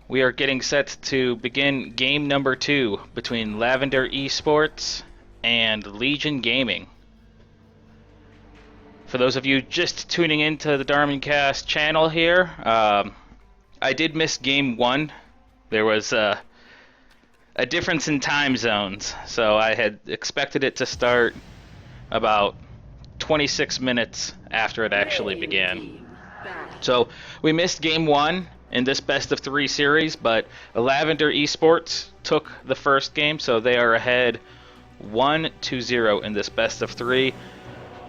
We are getting set to begin game number 2 between Lavender eSports and Legion Gaming. For those of you just tuning into the Darmin Cast channel here, I did miss game 1. There was a difference in time zones, so I had expected it to start about 26 minutes after it actually began. So we missed game 1 in this best of 3 series, but Lavender eSports took the first game, so they are ahead 1-0 in this best of 3.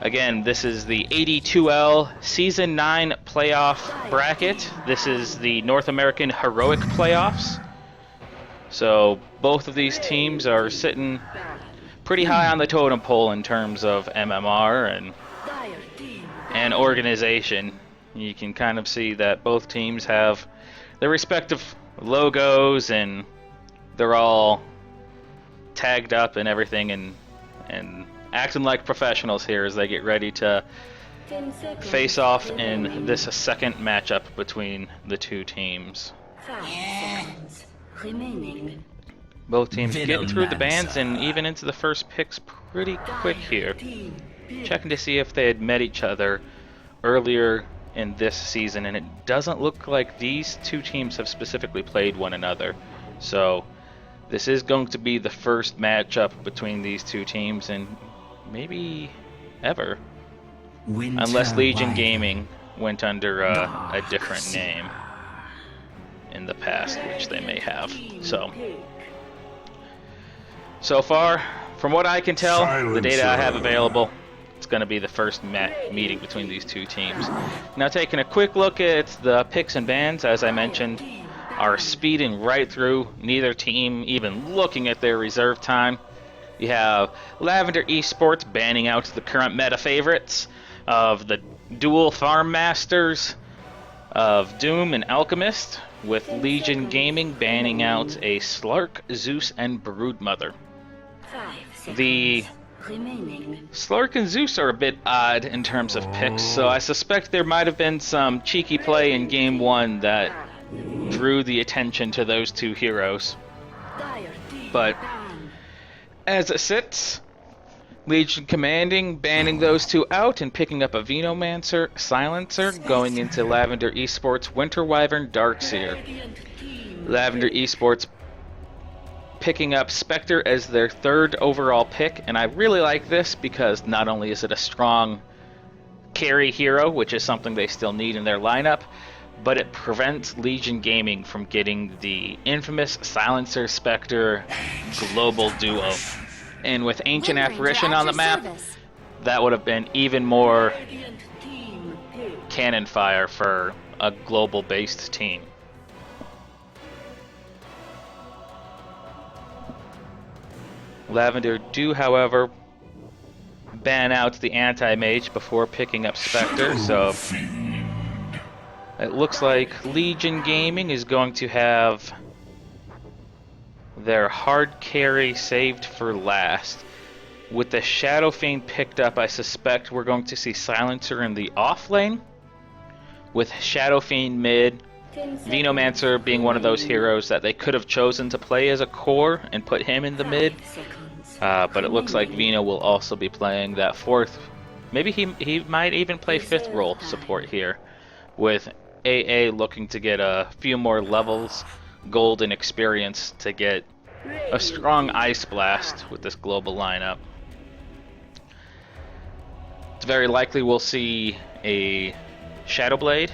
Again, this is the AD2L Season 9 playoff bracket. This is the North American Heroic Playoffs. So both of these teams are sitting pretty high on the totem pole in terms of MMR and organization. You can kind of see that both teams have their respective logos and they're all tagged up and everything and acting like professionals here as they get ready to face off in this second matchup between the two teams. Both teams getting through the bans and even into the first picks pretty quick here. Checking to see if they had met each other earlier in this season, and it doesn't look like these two teams have specifically played one another. So this is going to be the first matchup between these two teams, and maybe ever. Unless Legion Gaming went under a different name in the past, which they may have. So far, from what I can tell, the data I have available, it's going to be the first meeting between these two teams. Now taking a quick look at the picks and bans, as I mentioned, are speeding right through, neither team even looking at their reserve time. You have Lavender eSports banning out the current meta favorites of the dual Farm Masters of Doom and Alchemist, with Legion Gaming banning out a Slark, Zeus, and Broodmother. The Slark and Zeus are a bit odd in terms of picks, so I suspect there might have been some cheeky play in game 1 that drew the attention to those two heroes. But as it sits, Legion Commanding banning those two out and picking up a Venomancer Silencer, going into Lavender eSports Winter Wyvern Darkseer. Lavender eSports picking up Spectre as their third overall pick, and I really like this because not only is it a strong carry hero, which is something they still need in their lineup, but it prevents Legion Gaming from getting the infamous Silencer Spectre global duo. And with Ancient Apparition on the map, that would have been even more cannon fire for a global-based team. Lavender do, however, ban out the anti-mage before picking up Spectre, so it looks like Legion Gaming is going to have their hard carry saved for last. With the Shadow Fiend picked up, I suspect we're going to see Silencer in the off lane, with Shadow Fiend mid, Venomancer being one of those heroes that they could have chosen to play as a core and put him in the mid. But it looks like Veno will also be playing that fourth, maybe he might even play fifth role support here, with AA looking to get a few more levels, gold, and experience to get a strong Ice Blast with this global lineup. It's very likely we'll see a Shadow Blade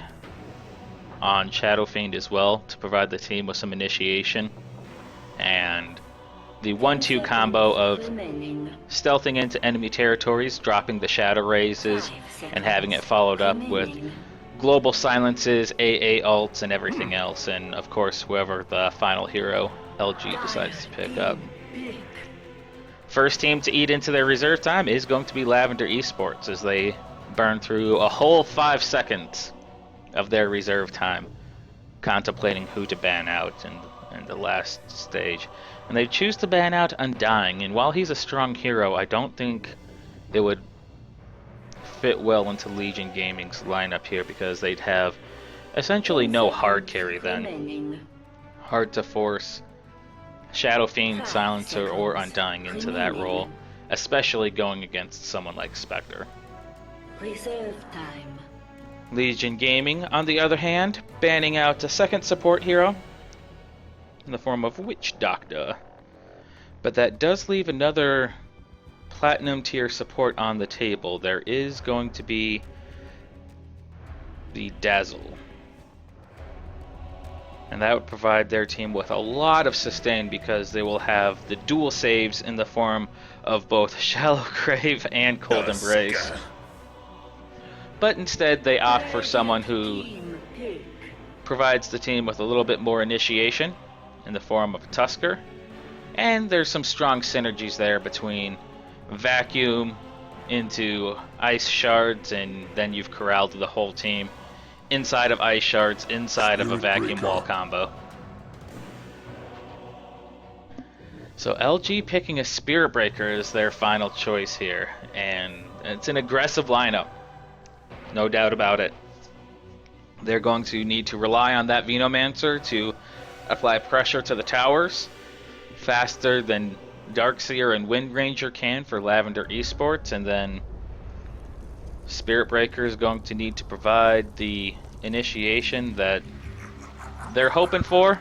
on Shadow Fiend as well to provide the team with some initiation, and the 1-2 combo of stealthing into enemy territories, dropping the Shadow Raises, and having it followed up with global silences, AA ults, and everything else, and of course whoever the final hero LG decides to pick up. First team to eat into their reserve time is going to be Lavender eSports, as they burn through a whole 5 seconds of their reserve time contemplating who to ban out in the last stage. And they choose to ban out Undying, and while he's a strong hero, I don't think it would fit well into Legion Gaming's lineup here, because they'd have essentially no hard carry then. Hard to force Shadow Fiend, Silencer, or Undying into that role, especially going against someone like Spectre. Reserve time. Legion Gaming, on the other hand, banning out a second support hero in the form of Witch Doctor. But that does leave another Platinum tier support on the table. There is going to be the Dazzle. And that would provide their team with a lot of sustain because they will have the dual saves in the form of both Shallow Grave and Cold Embrace. But instead they opt for someone who provides the team with a little bit more initiation in the form of a Tusker. And there's some strong synergies there between Vacuum into Ice Shards, and then you've corralled the whole team inside of Ice Shards, inside of a Vacuum Wall combo. So LG picking a Spirit Breaker is their final choice here, and it's an aggressive lineup, no doubt about it. They're going to need to rely on that Venomancer to apply pressure to the towers faster than Darkseer and Wind Ranger can for Lavender eSports, and then Spirit Breaker is going to need to provide the initiation that they're hoping for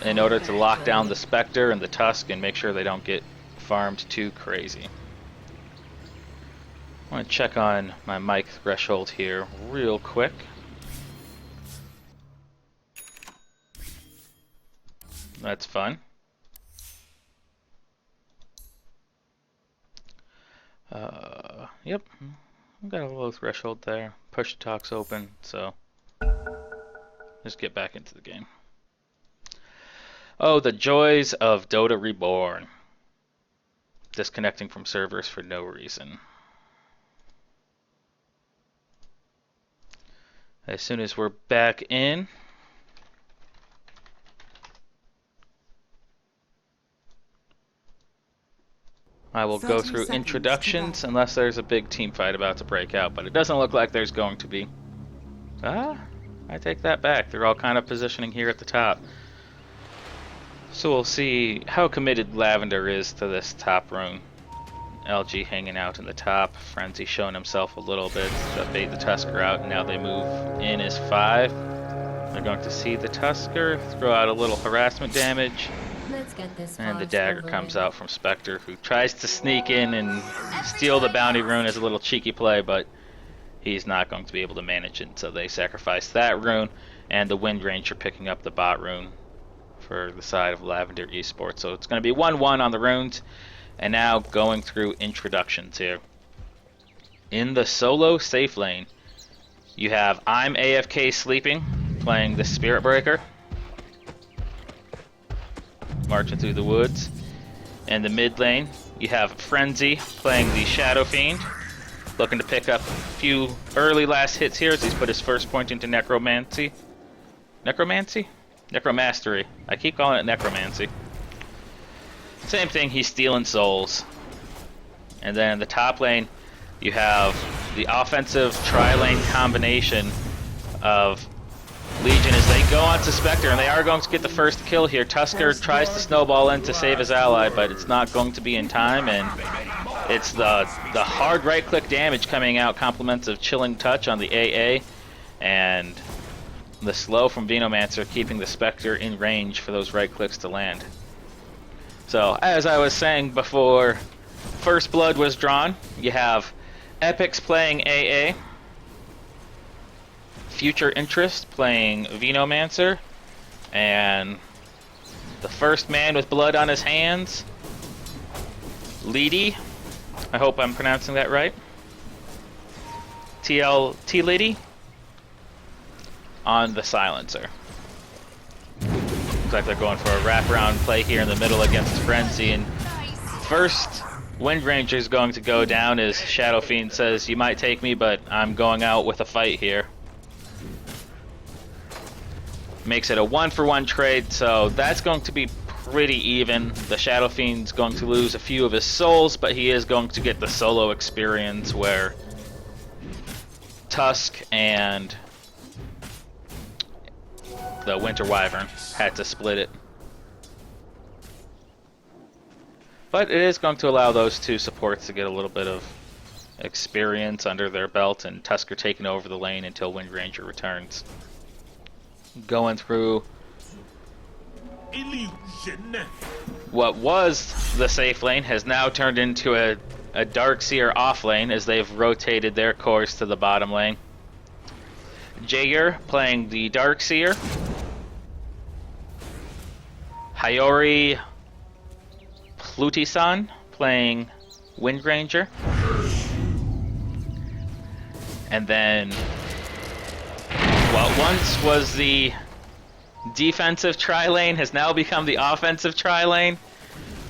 in order to lock down the Spectre and the Tusk and make sure they don't get farmed too crazy. I want to check on my mic threshold here real quick. That's fun. Yep, I've got a low threshold there. Push to talk's open, so just get back into the game. Oh, the joys of Dota Reborn. Disconnecting from servers for no reason. As soon as we're back in, I will go through introductions unless there's a big team fight about to break out, but it doesn't look like there's going to be. I take that back. They're all kind of positioning here at the top. So we'll see how committed Lavender is to this top rune. LG hanging out in the top. Frenzy showing himself a little bit to bait the Tusker out, and now they move in as 5. They're going to see the Tusker, throw out a little harassment damage. Let's get this And the dagger comes out from Spectre, who tries to sneak in and steal the bounty rune as a little cheeky play, but he's not going to be able to manage it, so they sacrifice that rune, and the Wind Ranger picking up the bot rune for the side of Lavender eSports. So it's going to be 1-1 on the runes, and now going through introductions here. In the solo safe lane, you have I'm AFK Sleeping, playing the Spirit Breaker, marching through the woods. In the mid lane, you have Frenzy playing the Shadow Fiend, looking to pick up a few early last hits here as he's put his first point into Necromancy. Necromastery. I keep calling it Necromancy. Same thing, he's stealing souls. And then in the top lane, you have the offensive tri-lane combination of Legion as they go on to Spectre, and they are going to get the first kill here. Tusker tries to snowball in to save his ally, but it's not going to be in time, and it's the hard right-click damage coming out, compliments of Chilling Touch on the AA, and the slow from Venomancer keeping the Spectre in range for those right-clicks to land. So, as I was saying before First Blood was drawn, you have Epics playing AA, Future Interest playing Venomancer, and the first man with blood on his hands, Lady, I hope I'm pronouncing that right, T-Lady, on the Silencer. Looks like they're going for a wraparound play here in the middle against Frenzy, and first Wind Ranger is going to go down as Shadow Fiend says, you might take me, but I'm going out with a fight here. Makes it a 1-for-1 trade, so that's going to be pretty even. The Shadow Fiend's going to lose a few of his souls, but he is going to get the solo experience where Tusk and the Winter Wyvern had to split it. But it is going to allow those two supports to get a little bit of experience under their belt, and Tusker taking over the lane until Wind Ranger returns. Going through illusion. What was the safe lane has now turned into a Darkseer off lane as they've rotated their course to the bottom lane. Jaeger playing the Darkseer. Hayori Plutisan playing Wind Ranger. And then what once was the defensive tri-lane has now become the offensive tri-lane.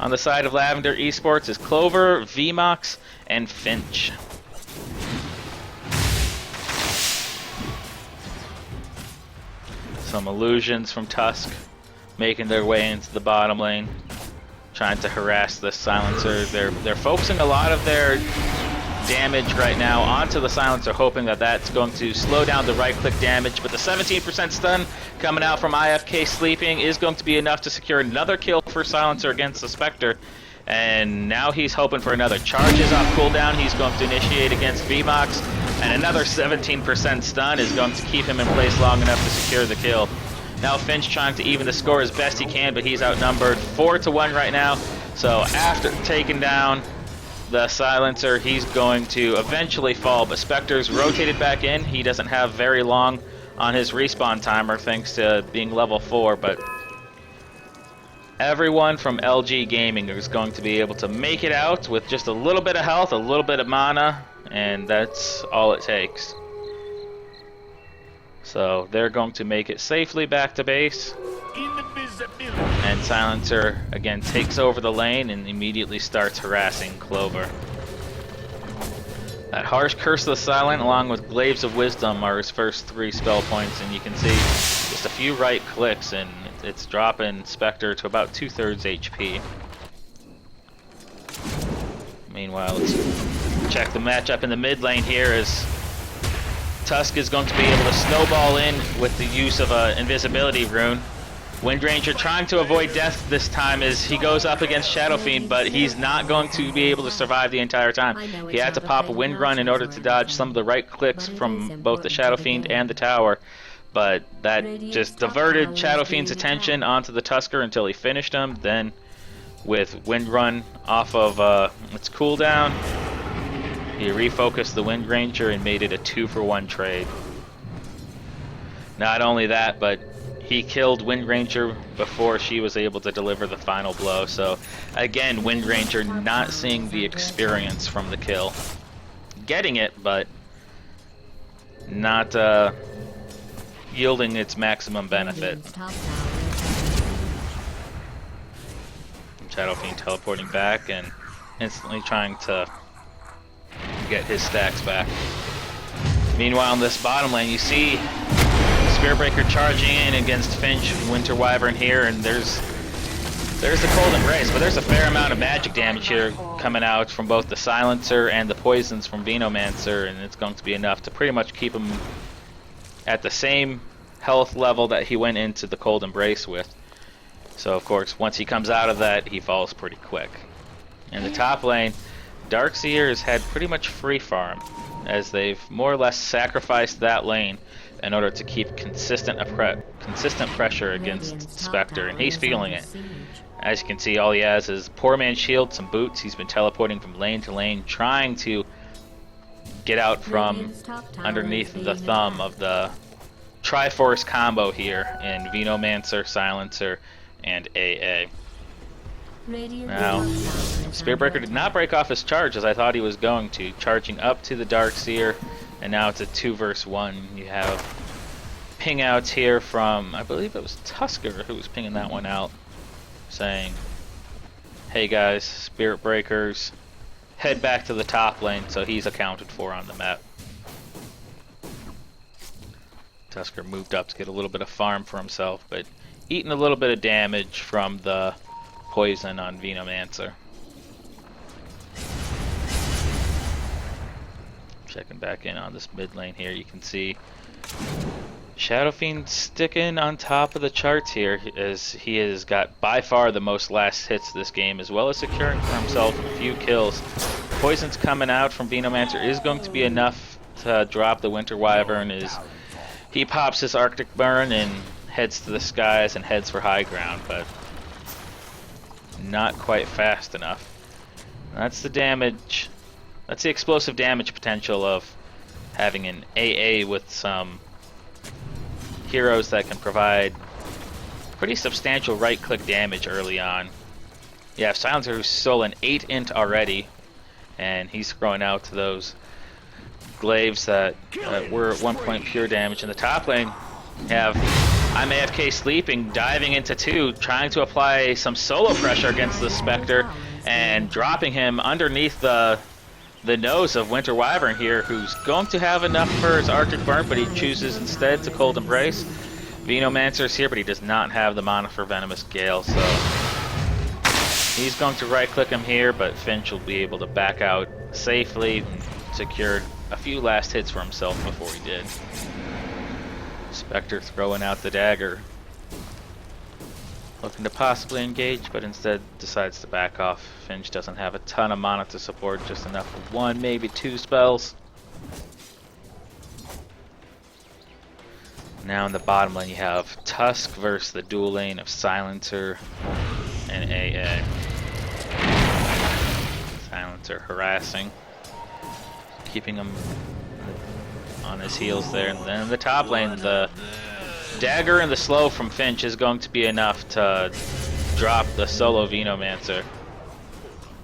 On the side of Lavender eSports is Clover, VMOX, and Finch. Some illusions from Tusk making their way into the bottom lane, trying to harass the silencer. They're focusing a lot of their damage right now onto the silencer, hoping that that's going to slow down the right-click damage, but the 17% stun coming out from IFK sleeping is going to be enough to secure another kill for silencer against the Spectre. And now he's hoping for another charges off cooldown. He's going to initiate against VMOX, and another 17% stun is going to keep him in place long enough to secure the kill. Now Finch trying to even the score as best he can, but he's outnumbered 4-1 right now. So after taking down the silencer, he's going to eventually fall, but Spectre's rotated back in. He doesn't have very long on his respawn timer thanks to being level 4, but everyone from LG Gaming is going to be able to make it out with just a little bit of health, a little bit of mana, and that's all it takes. So they're going to make it safely back to base. And Silencer again takes over the lane and immediately starts harassing Clover. That Harsh Curse of the Silent along with Glaives of Wisdom are his first 3 spell points, and you can see just a few right clicks and it's dropping Spectre to about 2/3 HP. Meanwhile, let's check the matchup in the mid lane here as Tusk is going to be able to snowball in with the use of an invisibility rune. Wind Ranger trying to avoid death this time as he goes up against Shadow Fiend, but he's not going to be able to survive the entire time. He had to pop a Wind Run in order to dodge some of the right clicks from both the Shadow Fiend and the tower, but that just diverted Shadow Fiend's attention onto the Tusker until he finished him. Then with Wind Run off of its cooldown, he refocused the Wind Ranger and made it a 2-for-1 trade. Not only that, but he killed Wind Ranger before she was able to deliver the final blow. So again, Wind Ranger not seeing the experience from the kill. Getting it, but not yielding its maximum benefit. Shadow Fiend teleporting back and instantly trying to get his stacks back. Meanwhile, in this bottom lane, you see Spearbreaker charging in against Finch and Winter Wyvern here, and there's the Cold Embrace, but there's a fair amount of magic damage here coming out from both the Silencer and the poisons from Venomancer, and it's going to be enough to pretty much keep him at the same health level that he went into the Cold Embrace with. So of course, once he comes out of that, he falls pretty quick. In the top lane, Darkseer has had pretty much free farm, as they've more or less sacrificed that lane in order to keep consistent pressure against Spectre, and he's feeling it. As you can see, all he has is Poor Man's Shield, some boots. He's been teleporting from lane to lane, trying to get out from underneath the thumb of the Triforce combo here in Venomancer, Silencer, and AA. Now, Spearbreaker did not break off his charge as I thought he was going to, charging up to the Darkseer, and now it's a 2 versus 1. You have ping outs here from, I believe it was Tusker who was pinging that one out, saying, hey guys, Spirit Breakers, head back to the top lane, so he's accounted for on the map. Tusker moved up to get a little bit of farm for himself, but eating a little bit of damage from the poison on Venomancer. Checking back in on this mid lane here, you can see Shadow Fiend sticking on top of the charts here, as he has got by far the most last hits this game, as well as securing for himself a few kills. Poison's coming out from Venomancer is going to be enough to drop the Winter Wyvern as he pops his Arctic Burn and heads to the skies and heads for high ground, but not quite fast enough. That's the damage. That's the explosive damage potential of having an AA with some heroes that can provide pretty substantial right-click damage early on. Yeah, Silencer who's stolen 8 int already, and he's throwing out those glaives that were at 1 point pure damage. In the top lane, you have I'm AFK Sleeping diving into 2, trying to apply some solo pressure against the Spectre, and dropping him underneath the nose of Winter Wyvern here, who's going to have enough for his Arctic Burn, but he chooses instead to Cold Embrace. Venomancer's here, but he does not have the mana for Venomous Gale, so he's going to right-click him here, but Finch will be able to back out safely, secured a few last hits for himself before he did. Spectre throwing out the dagger, looking to possibly engage, but instead decides to back off. Finch doesn't have a ton of mana to support, just enough for 1, maybe 2 spells. Now in the bottom lane you have Tusk versus the dual lane of Silencer and AA. Silencer harassing, keeping him on his heels there. And then in the top lane, the dagger and the slow from Finch is going to be enough to drop the solo Venomancer.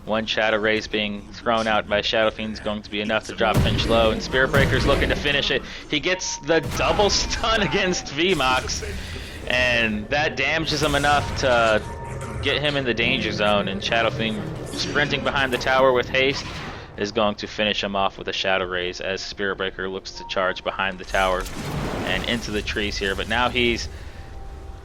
1 Shadow Rays being thrown out by Shadow Fiend is going to be enough to drop Finch low, and Spirit Breaker's looking to finish it. He gets the double stun against VMOX, and that damages him enough to get him in the danger zone, and Shadow Fiend sprinting behind the tower with haste is going to finish him off with a Shadow Rays as Spirit Breaker looks to charge behind the tower and into the trees here. But now he's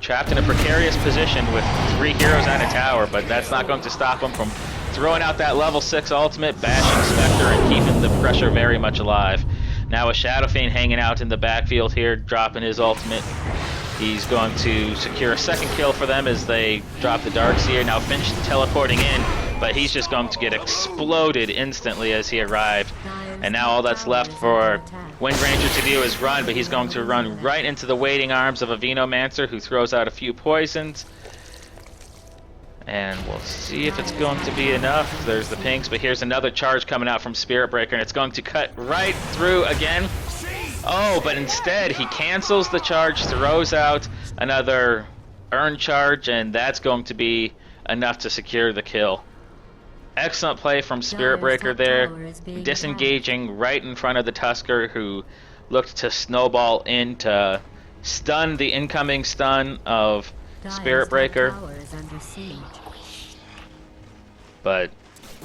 trapped in a precarious position with 3 heroes and a tower, but that's not going to stop him from throwing out that level 6 ultimate, bashing Spectre and keeping the pressure very much alive. Now a Shadow Fiend hanging out in the backfield here, dropping his ultimate. He's going to secure a second kill for them as they drop the Darkseer. Now Finch teleporting in, but he's just going to get exploded instantly as he arrived. And now all that's left for Windranger to do is run, but he's going to run right into the waiting arms of a Venomancer who throws out a few poisons. And we'll see if it's going to be enough. There's the pinks, but here's another charge coming out from Spirit Breaker, and it's going to cut right through again. Oh, but instead he cancels the charge, throws out another Urn charge, and that's going to be enough to secure the kill. Excellent play from Spirit Breaker there, disengaging right in front of the Tusker, who looked to snowball in to stun the incoming stun of Spirit Breaker. But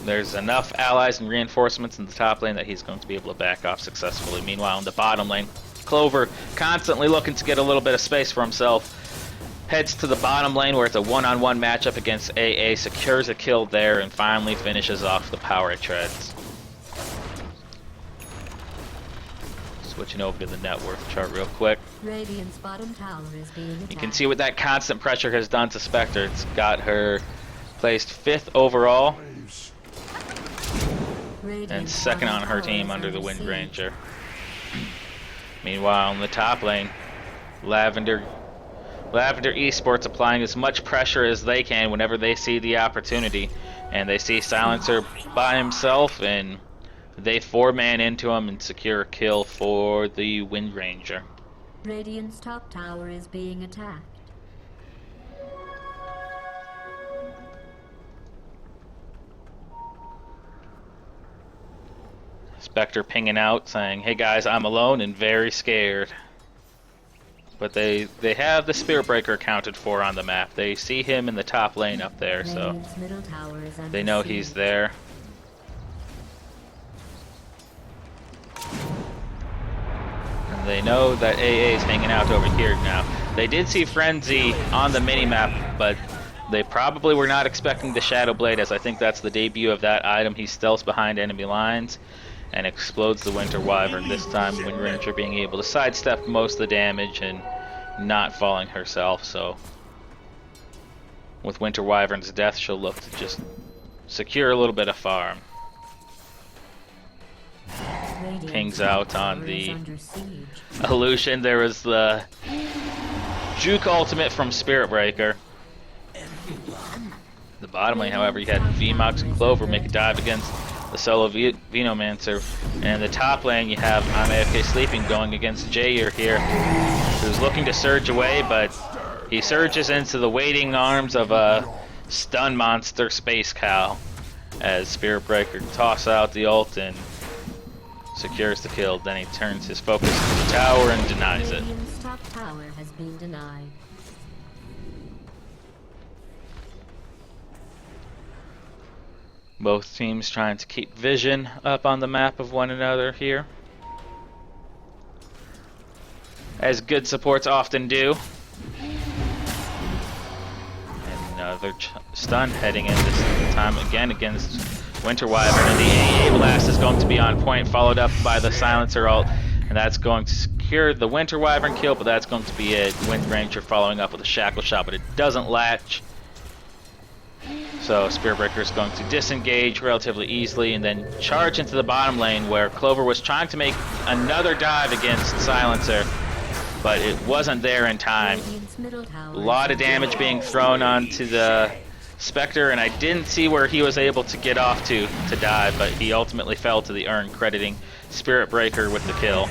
there's enough allies and reinforcements in the top lane that he's going to be able to back off successfully. Meanwhile, in the bottom lane, Clover, constantly looking to get a little bit of space for himself, heads to the bottom lane where it's a one-on-one matchup against AA, secures a kill there, and finally finishes off the power it treads. Switching over to the net worth chart real quick. Radiant's bottom tower is being attacked. You can see what that constant pressure has done to Spectre. It's got her placed 5th overall and 2nd on her team under the Windranger. Meanwhile, in the top lane, Lavender eSports applying as much pressure as they can whenever they see the opportunity, and they see Silencer by himself, and they 4-man into him and secure a kill for the Windranger. Radiant's top tower is being attacked. Spectre pinging out saying, "Hey guys, I'm alone and very scared." But they have the Spirit Breaker accounted for on the map. They see him in the top lane up there, so they know he's there. And they know that AA is hanging out over here now. They did see Frenzy on the minimap, but they probably were not expecting the Shadow Blade, as I think that's the debut of that item. He stealths behind enemy lines, and explodes the Winter Wyvern. This time Wind Ranger being able to sidestep most of the damage and not falling herself. So with Winter Wyvern's death, she'll look to just secure a little bit of farm. Pings out on the illusion. There was the juke ultimate from Spirit Breaker. The bottom lane, however, you had VMOX and Clover make a dive against the solo Venomancer. And in the top lane, you have I'm AFK Sleeping going against Jair here, who's looking to surge away, but he surges into the waiting arms of a stun monster Space Cow as Spirit Breaker tosses out the ult and secures the kill. Then he turns his focus to the tower and denies it. Radiant's top tower has been denied. Both teams trying to keep vision up on the map of one another here, as good supports often do. And another stun heading in this time again against Winter Wyvern, and the AA Blast is going to be on point, followed up by the Silencer ult, and that's going to secure the Winter Wyvern kill, but that's going to be it. Wind Ranger following up with a Shackle Shot, but it doesn't latch. So Spirit Breaker is going to disengage relatively easily and then charge into the bottom lane, where Clover was trying to make another dive against Silencer, but it wasn't there in time. A lot of damage being thrown onto the Spectre, and I didn't see where he was able to get off to dive, but he ultimately fell to the urn, crediting Spirit Breaker with the kill.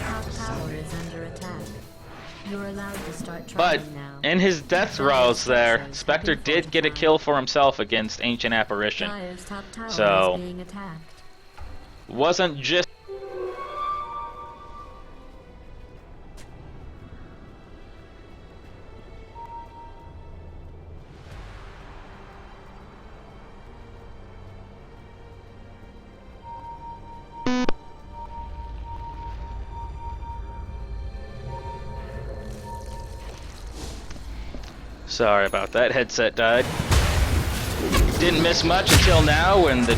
But in his death throes there, Spectre did get a kill for himself against Ancient Apparition. So, wasn't just... Sorry about that, headset died. Didn't miss much until now when the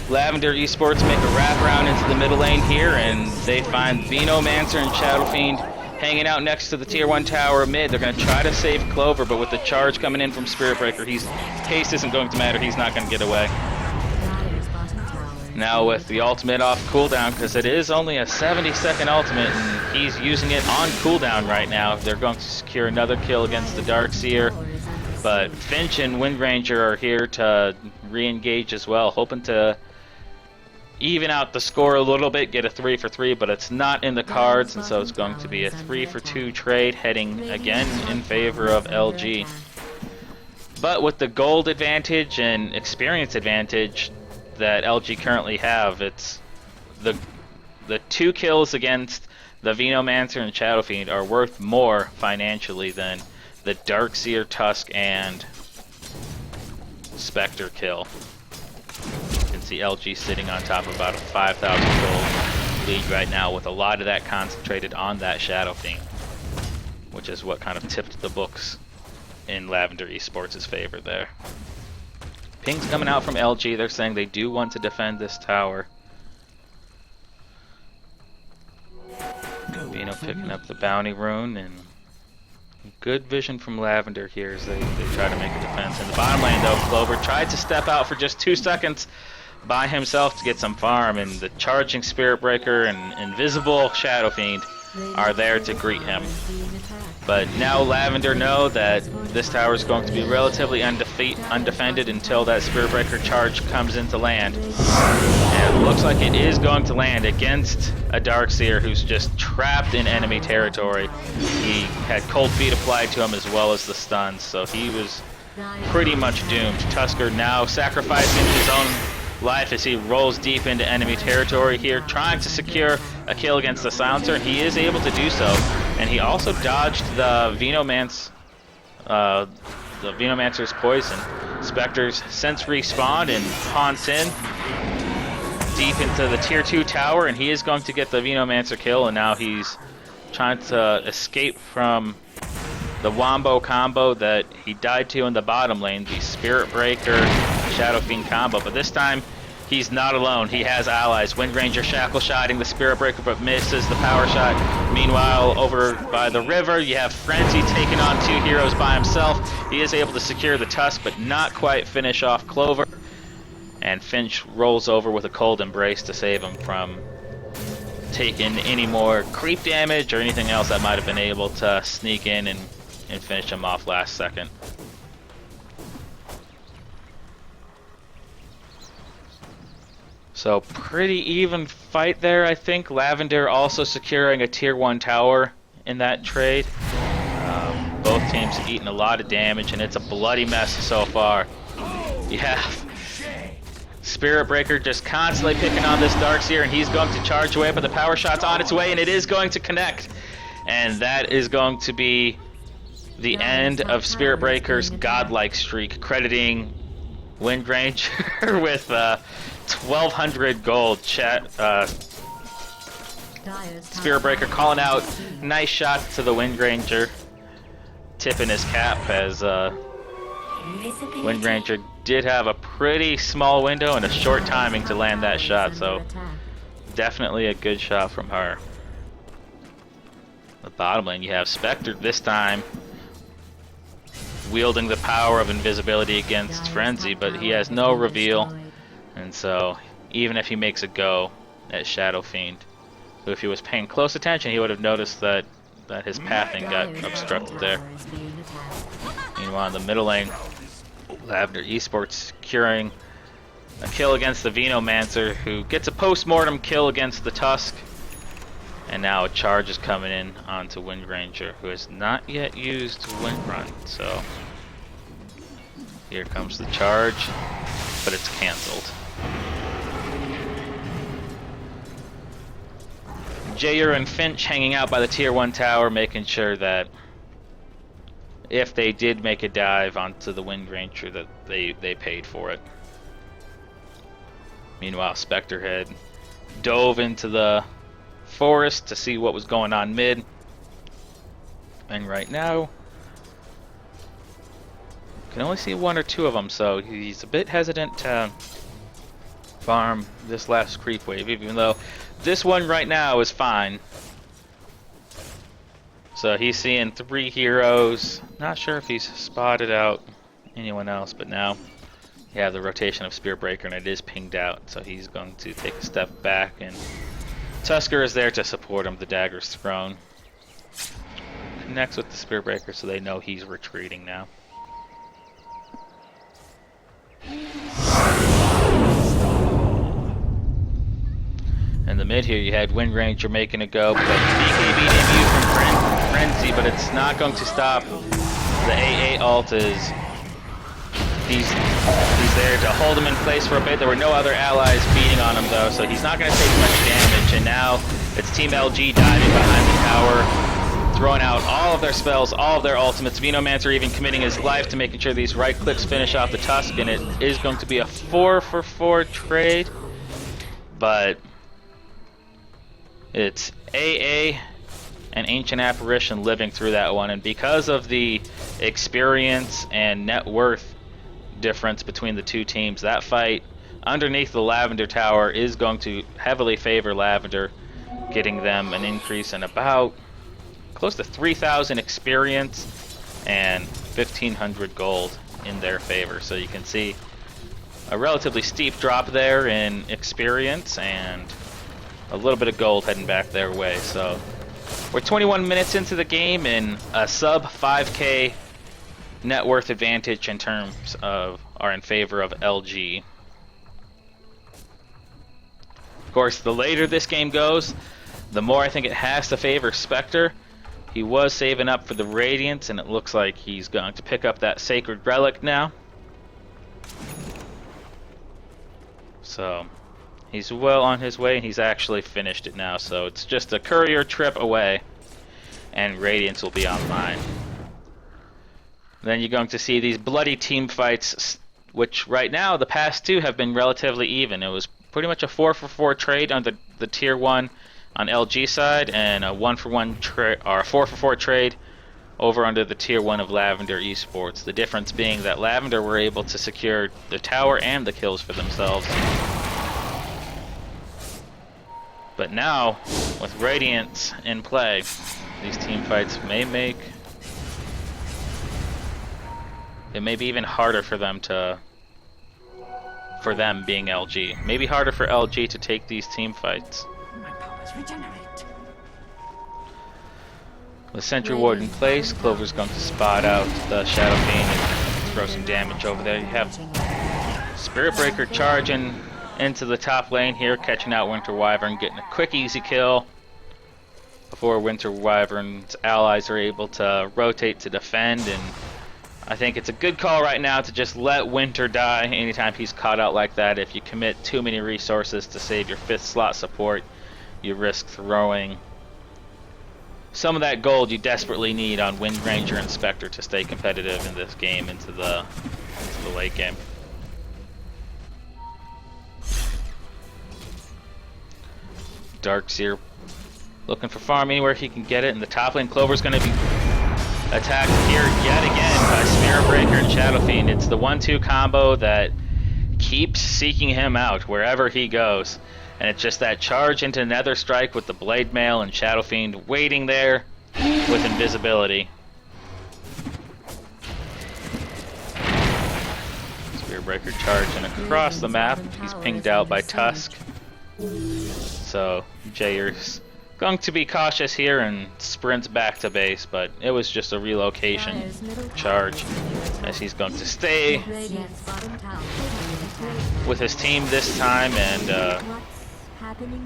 Lavender eSports make a wraparound into the middle lane here, and they find Venomancer and Shadow Fiend hanging out next to the tier 1 tower mid. They're going to try to save Clover, but with the charge coming in from Spirit Breaker, his haste isn't going to matter. He's not going to get away. Now with the ultimate off cooldown, because it is only a 70-second ultimate, and he's using it on cooldown right now. They're going to secure another kill against the Darkseer, but Finch and Wind Ranger are here to re-engage as well, hoping to even out the score a little bit, get a 3-for-3, but it's not in the cards, and so it's going to be a 3-for-2 trade heading again in favor of LG. But with the gold advantage and experience advantage that LG currently have, it's the 2 kills against the Venomancer and Shadow Fiend are worth more financially than the Darkseer, Tusk, and Spectre kill. You can see LG sitting on top of about a 5,000 gold lead right now, with a lot of that concentrated on that Shadow Fiend, which is what kind of tipped the books in Lavender eSports' favor there. Ping's coming out from LG. They're saying they do want to defend this tower. Veno picking up the bounty rune, and good vision from Lavender here as they try to make a defense. In the bottom lane though, Clover tried to step out for just 2 seconds by himself to get some farm, and the charging Spirit Breaker and invisible Shadow Fiend are there to greet him. But now Lavender know that this tower is going to be relatively undefended until that Spirit Breaker charge comes into land. And it looks like it is going to land against a Darkseer who's just trapped in enemy territory. He had cold feet applied to him as well as the stuns, so he was pretty much doomed. Tusker now sacrificing his own life as he rolls deep into enemy territory here, trying to secure a kill against the Silencer, and he is able to do so. And he also dodged the Venomancer's poison. Spectre's since respawned and haunts in deep into the tier 2 tower, and he is going to get the Venomancer kill, and now he's trying to escape from the Wombo combo that he died to in the bottom lane, the Spirit Breaker Shadow Fiend combo. But this time he's not alone. He has allies. Wind Ranger shackle shotting the Spirit Breaker, but misses the power shot. Meanwhile, over by the river, you have Frenzy taking on 2 heroes by himself. He is able to secure the Tusk, but not quite finish off Clover. And Finch rolls over with a Cold Embrace to save him from taking any more creep damage or anything else that might have been able to sneak in and finish him off last second. So pretty even fight there, I think. Lavender also securing a tier 1 tower in that trade. Both teams have eaten a lot of damage, and it's a bloody mess so far. You have Spirit Breaker just constantly picking on this Darkseer, and he's going to charge away, but the power shot's on its way, and it is going to connect. And that is going to be the end of Spirit Breaker's godlike streak, crediting Wind Ranger with 1,200 gold. Spirit Breaker calling out, nice shot to the Wind Ranger, tipping his cap as Wind Ranger did have a pretty small window and a short timing to land that shot, so definitely a good shot from her. The bottom lane, you have Spectre this time wielding the power of invisibility against Frenzy, but he has no reveal, and so even if he makes a go at Shadow Fiend, who if he was paying close attention, he would have noticed that his pathing got obstructed there. Meanwhile, in the middle lane, Lavender eSports securing a kill against the Venomancer, who gets a post-mortem kill against the Tusk. And now a charge is coming in onto Wind Ranger, who has not yet used Wind Run. So here comes the charge, but it's cancelled. Jair and Finch hanging out by the tier 1 tower, making sure that if they did make a dive onto the Wind Ranger, that they paid for it. Meanwhile, Spectre had dove into the forest to see what was going on mid, and right now can only see 1 or 2 of them, so he's a bit hesitant to farm this last creep wave, even though this one right now is fine. So he's seeing 3 heroes. Not sure if he's spotted out anyone else, but now you have the rotation of Spirit Breaker, and it is pinged out, so he's going to take a step back, and Tusker is there to support him. The dagger's thrown. Connects with the Spirit Breaker, so they know he's retreating now. In the mid here, you had Wind Ranger making a go, but BKB debut from Frenzy, but it's not going to stop. The AA ult is he's there to hold him in place for a bit. There were no other allies beating on him though, so he's not going to take much damage. And now it's Team LG diving behind the tower, throwing out all of their spells, all of their ultimates. Venomancer even committing his life to making sure these right clicks finish off the Tusk, and it is going to be a 4-for-4 trade, but it's AA and Ancient Apparition living through that one, and because of the experience and net worth difference between the two teams, that fight underneath the Lavender tower is going to heavily favor Lavender, getting them an increase in about close to 3,000 experience and 1,500 gold in their favor. So you can see a relatively steep drop there in experience and a little bit of gold heading back their way. So we're 21 minutes into the game and a sub 5k net worth advantage in terms of are in favor of LG. Of course, the later this game goes, the more I think it has to favor Spectre. He was saving up for the Radiance, and it looks like he's going to pick up that Sacred Relic now. So he's well on his way, and he's actually finished it now, so it's just a courier trip away, and Radiance will be online. Then you're going to see these bloody team fights, which right now, the past 2 have been relatively even. It was pretty much a 4-for-4 trade on the tier 1 on LG side, and a 1-for-1 or a 4-for-4 trade over under the tier 1 of Lavender eSports. The difference being that Lavender were able to secure the tower and the kills for themselves, But now, with Radiance in play, these team fights may make it may be even harder for them being LG. Maybe harder for LG to take these team fights. With Sentry Ward in place, Clover's going to spot out the Shadow Fiend and throw some damage over there. You have Spirit Breaker charging into the top lane here, catching out Winter Wyvern, getting a quick easy kill before Winter Wyvern's allies are able to rotate to defend. And I think it's a good call right now to just let Winter die anytime he's caught out like that. If you commit too many resources to save your 5th slot support, you risk throwing some of that gold you desperately need on Wind Ranger and Spectre to stay competitive in this game into the late game. Darkseer looking for farm anywhere he can get it, and the top lane Clover's going to be attacked here yet again by Spirit Breaker and Shadow Fiend. It's the 1-2 combo that keeps seeking him out wherever he goes. And it's just that charge into Nether Strike with the Blade Mail and Shadow Fiend waiting there with invisibility. Spirit Breaker charging across the map. He's pinged out by Tusk. So Jayer's going to be cautious here and sprints back to base, but it was just a relocation charge as he's going to stay with his team this time. And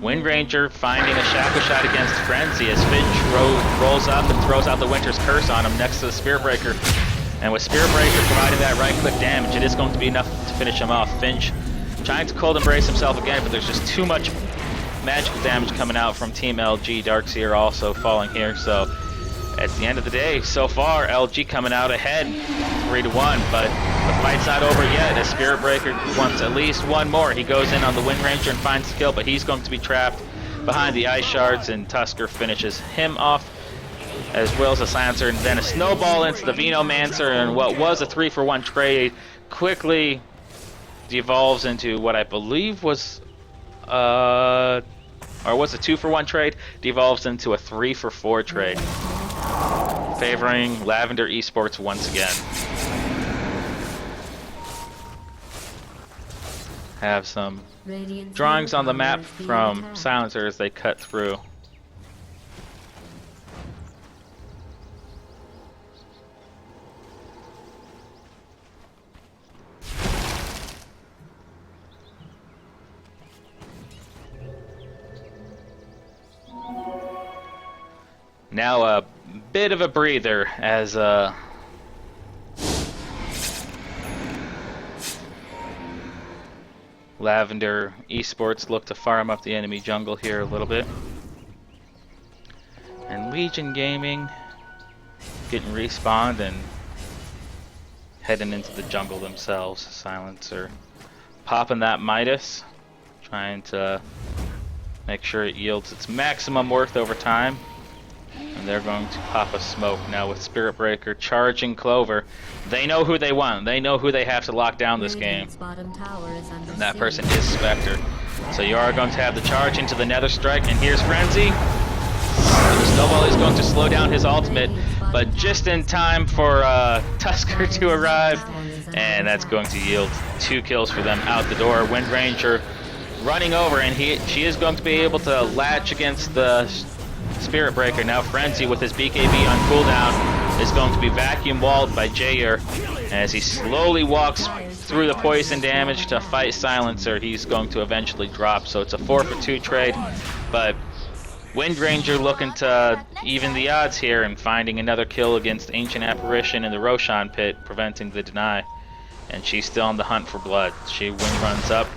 Wind Ranger finding a Shackle Shot against Frenzy as Finch rolls up and throws out the Winter's Curse on him next to the Spirit Breaker. And with Spirit Breaker providing that right-click damage, it is going to be enough to finish him off. Finch trying to Cold Embrace himself again, but there's just too much magical damage coming out from Team LG. Darkseer also falling here, so at the end of the day, so far, LG coming out ahead 3-1, but the fight's not over yet as Spirit Breaker wants at least one more. He goes in on the Wind Ranger and finds the kill, but he's going to be trapped behind the Ice Shards, and Tusker finishes him off, as well as a Silencer, and then a snowball into the Venomancer, and what was a 3-for-1 trade quickly devolves into what I believe was or was a 2-for-1 trade, devolves into a 3-for-4 trade, favoring Lavender eSports once again. Have some drawings on the map from Silencer as they cut through. Now a bit of a breather as Lavender eSports look to farm up the enemy jungle here a little bit. And Legion Gaming getting respawned and heading into the jungle themselves. Silencer popping that Midas, trying to make sure it yields its maximum worth over time. And they're going to pop a smoke now with Spirit Breaker charging Clover. They know who they want. They know who they have to lock down this game. And that person is Spectre. So you are going to have the charge into the Nether Strike, and here's Frenzy. The Snowball is going to slow down his ultimate, but just in time for Tusker to arrive. And that's going to yield 2 kills for them out the door. Wind Ranger running over, and she is going to be able to latch against the Spirit Breaker. Now Frenzy with his BKB on cooldown is going to be vacuum walled by Jayer as he slowly walks through the poison damage to fight Silencer. He's going to eventually drop, so it's a 4-for-2 trade, but Wind Ranger looking to even the odds here and finding another kill against Ancient Apparition in the Roshan pit, preventing the deny, and she's still on the hunt for blood. She runs up.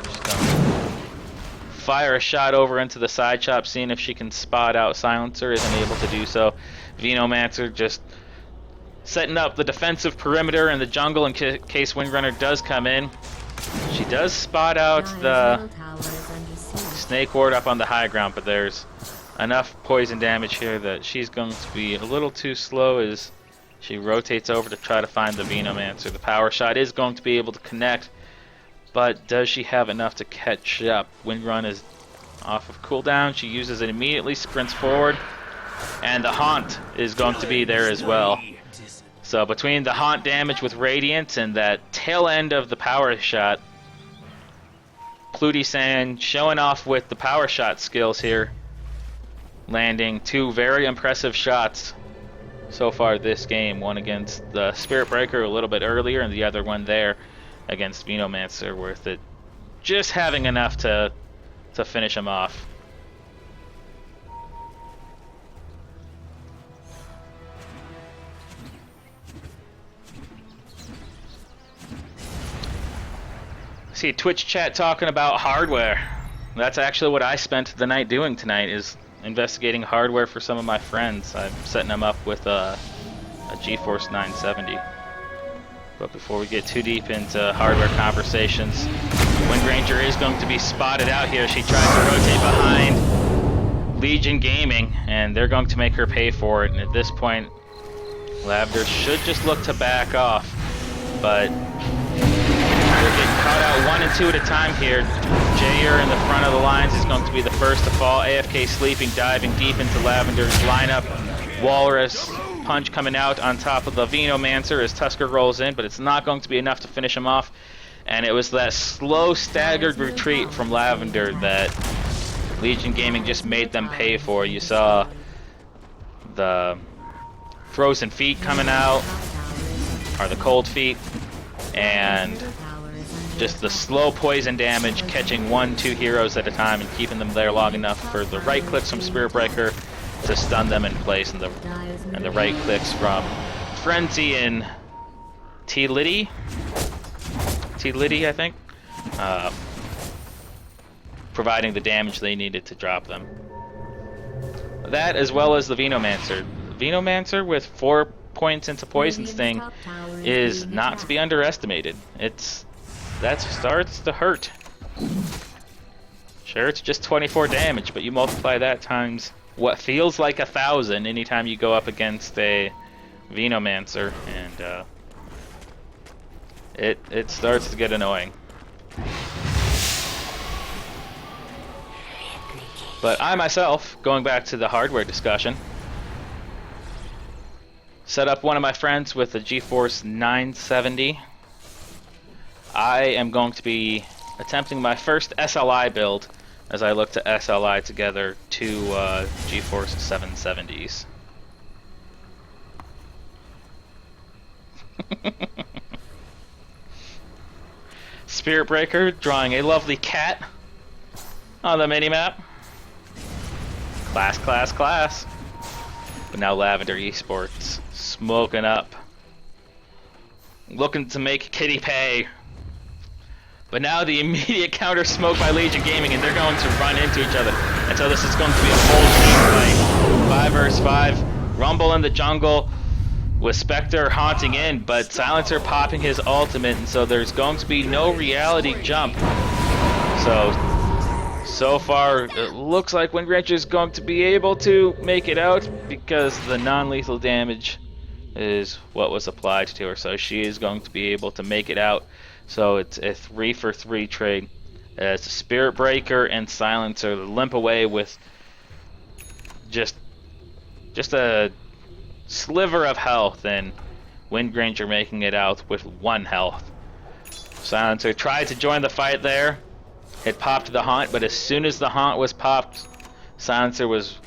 She's going to fire a shot over into the side shop, seeing if she can spot out Silencer. Isn't able to do so. Venomancer just setting up the defensive perimeter in the jungle in case Windrunner does come in. She does spot out the Snake Ward up on the high ground, but there's enough poison damage here that she's going to be a little too slow as she rotates over to try to find the Venomancer. The power shot is going to be able to connect, but does she have enough to catch up? Windrun is off of cooldown. She uses it immediately, sprints forward, and the haunt is going to be there as well. So between the haunt damage with Radiance and that tail end of the power shot, Pluti-san showing off with the power shot skills here, landing 2 very impressive shots so far this game. One against the Spirit Breaker a little bit earlier, and the other one there against Venomancer, with it just having enough to finish him off. See Twitch chat talking about hardware. That's actually what I spent the night doing tonight, is investigating hardware for some of my friends. I'm setting them up with a GeForce 970. But before we get too deep into hardware conversations, Windranger is going to be spotted out here. She tries to rotate behind Legion Gaming, and they're going to make her pay for it. And at this point, Lavender should just look to back off. But they're getting caught out 1 and 2 at a time here. Jair in the front of the lines is going to be the first to fall. AFK sleeping, diving deep into Lavender's lineup. Walrus punch coming out on top of the Venomancer as Tusker rolls in, but it's not going to be enough to finish him off. And it was that slow, staggered retreat from Lavender that Legion Gaming just made them pay for. You saw the frozen feet coming out, or the cold feet, and just the slow poison damage, catching 1-2 heroes at a time and keeping them there long enough for the right clicks from Spirit Breaker to stun them in place, and the right clicks from Frenzy and T-Liddy, I think, providing the damage they needed to drop them. That, as well as the Venomancer. Venomancer with 4 points into Poison Sting is not to be underestimated. That starts to hurt. Sure, it's just 24 damage, but you multiply that times what feels like 1,000 anytime you go up against a Venomancer, and it starts to get annoying. But I myself, going back to the hardware discussion, set up one of my friends with a GeForce 970. I am going to be attempting my first SLI build as I look to SLI together 2 GeForce 770s. Spirit Breaker drawing a lovely cat on the minimap. Class, class, class. But now Lavender eSports smoking up, looking to make Kitty pay. But now the immediate counter smoke by Legion Gaming, and they're going to run into each other. And so this is going to be a full team fight. 5 versus 5. Rumble in the jungle with Spectre haunting in, but Silencer popping his ultimate, and so there's going to be no reality jump. So far, it looks like Windranger is going to be able to make it out because the non-lethal damage is what was applied to her. So she is going to be able to make it out. So it's a 3-for-3 trade as Spirit Breaker and Silencer limp away with just a sliver of health, and Windranger making it out with 1 health. Silencer tried to join the fight there. It popped the haunt, but as soon as the haunt was popped, Silencer was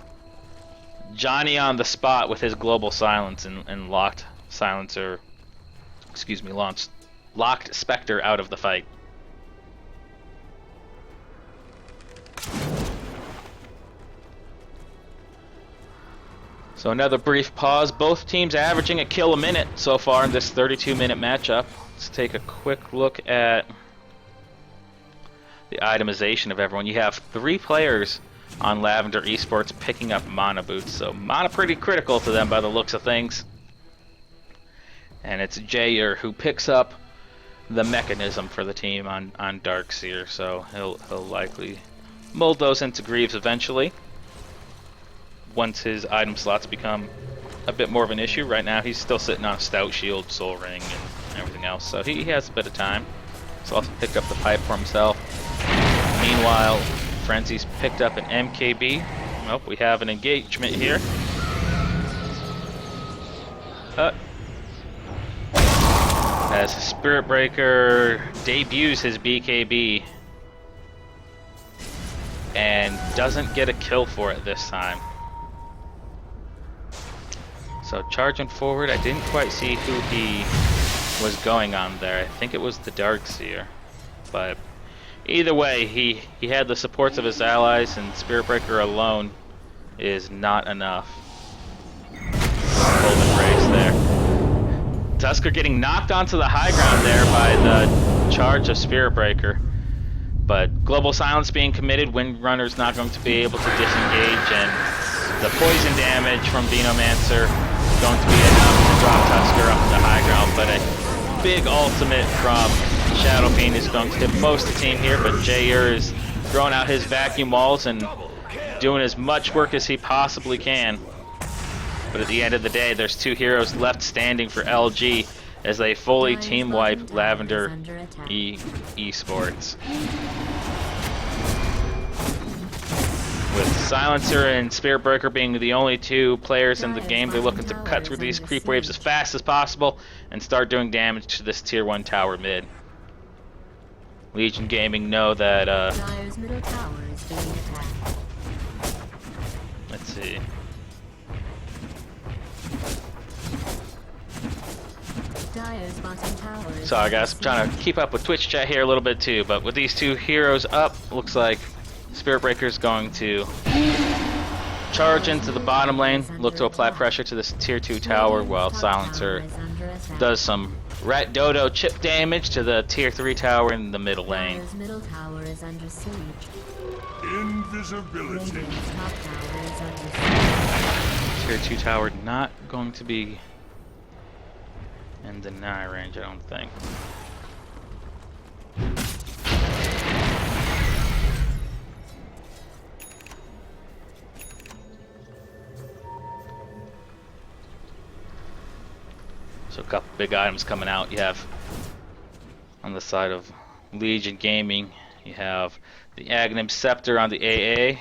Johnny on the spot with his global silence and locked Silencer, locked Spectre out of the fight. So another brief pause. Both teams averaging a kill a minute so far in this 32-minute matchup. Let's take a quick look at the itemization of everyone. You have 3 players on Lavender eSports picking up mana boots, so mana pretty critical to them by the looks of things. And it's Jair who picks up the mechanism for the team on Darkseer, so he'll likely mold those into Greaves eventually once his item slots become a bit more of an issue. Right now he's still sitting on Stout Shield, Soul Ring, and everything else, so he has a bit of time. He's also picked up the pipe for himself. Meanwhile, Frenzy's picked up an MKB. Nope, we have an engagement here. As Spirit Breaker debuts his BKB and doesn't get a kill for it this time. So charging forward, I didn't quite see who he was going on there. I think it was the Darkseer. But either way, he had the supports of his allies, and Spirit Breaker alone is not enough. Golden race there. Tusker getting knocked onto the high ground there by the charge of Spirit Breaker. But Global Silence being committed, Windrunner's not going to be able to disengage, and the poison damage from Venomancer is going to be enough to drop Tusker up to the high ground. But a big ultimate from Shadow Fiend is going to hit most of the team here, but Jair is throwing out his vacuum walls and doing as much work as he possibly can. But at the end of the day, there's two heroes left standing for LG as they fully team wipe Lavender eSports. With Silencer and Spirit Breaker being the only two players in the game, they're looking to cut through these creep waves as fast as possible and start doing damage to this tier 1 tower mid. Legion Gaming know that, let's see. Sorry guys, I'm trying to keep up with Twitch chat here a little bit too, but with these two heroes up, looks like Spirit Breaker is going to charge into the bottom lane, look to apply pressure to this tier 2 tower, while Silencer does some Rat Dodo chip damage to the tier 3 tower in the middle lane. Invisibility. Tier 2 tower not going to be in deny range, I don't think. So a couple big items coming out. You have on the side of Legion Gaming, you have the Aghanim Scepter on the AA,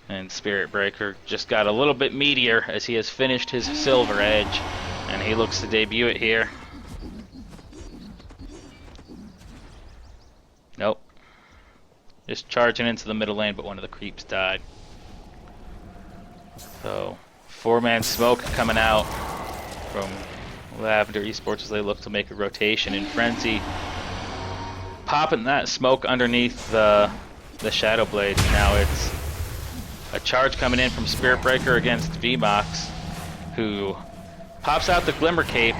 and Spirit Breaker just got a little bit meatier as he has finished his Silver Edge, and he looks to debut it here. Nope. Just charging into the middle lane, but one of the creeps died. So, 4-man smoke coming out from Lavender eSports as they look to make a rotation in Frenzy. Popping that smoke underneath the Shadow Blades. Now it's a charge coming in from Spirit Breaker against VMox, who pops out the Glimmer Cape,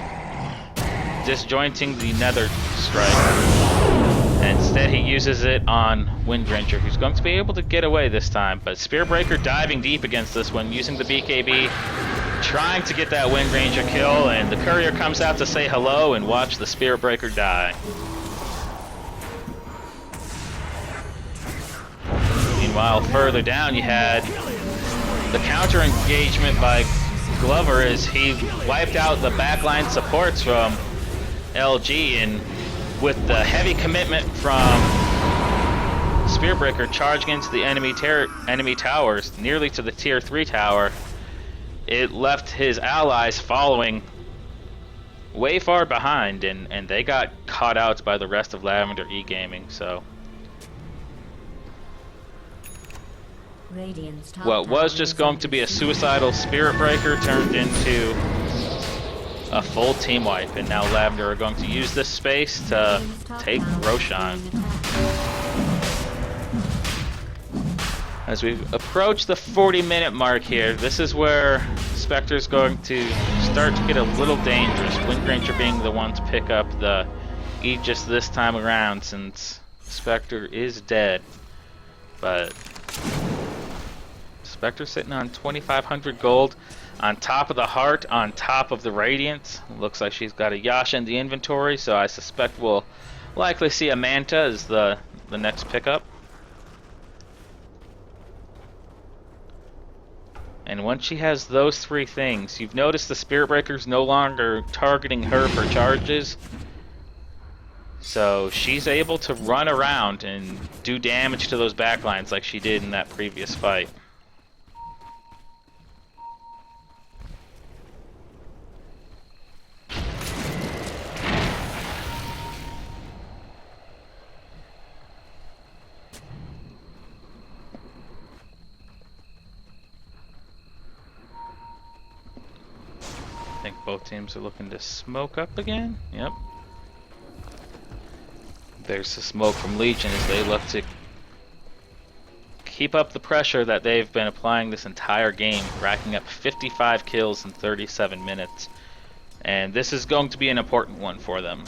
disjointing the Nether Strike. And instead he uses it on Windranger, who's going to be able to get away this time. But Spirit Breaker diving deep against this one, using the BKB, trying to get that Windranger kill, and the courier comes out to say hello and watch the Spirit Breaker die. Meanwhile, further down you had the counter engagement by Glover as he wiped out the backline supports from LG, and with the heavy commitment from Spirit Breaker charging into the enemy towers, nearly to the tier 3 tower, it left his allies following way far behind, and they got caught out by the rest of Lavender E-Gaming. So what was just going to be a suicidal Spirit Breaker turned into a full team wipe, and now Lavender are going to use this space to take Roshan. As we approach the 40-minute mark here, this is where Spectre's going to start to get a little dangerous. Windranger being the one to pick up the Aegis this time around, since Spectre is dead. But Spectre sitting on 2,500 gold, on top of the heart, on top of the Radiance. Looks like she's got a Yasha in the inventory, so I suspect we'll likely see a Manta as the next pickup. And once she has those three things, you've noticed the Spirit Breaker's no longer targeting her for charges. So she's able to run around and do damage to those backlines like she did in that previous fight. I think both teams are looking to smoke up again. Yep. There's the smoke from Legion as they look to keep up the pressure that they've been applying this entire game, racking up 55 kills in 37 minutes. And this is going to be an important one for them.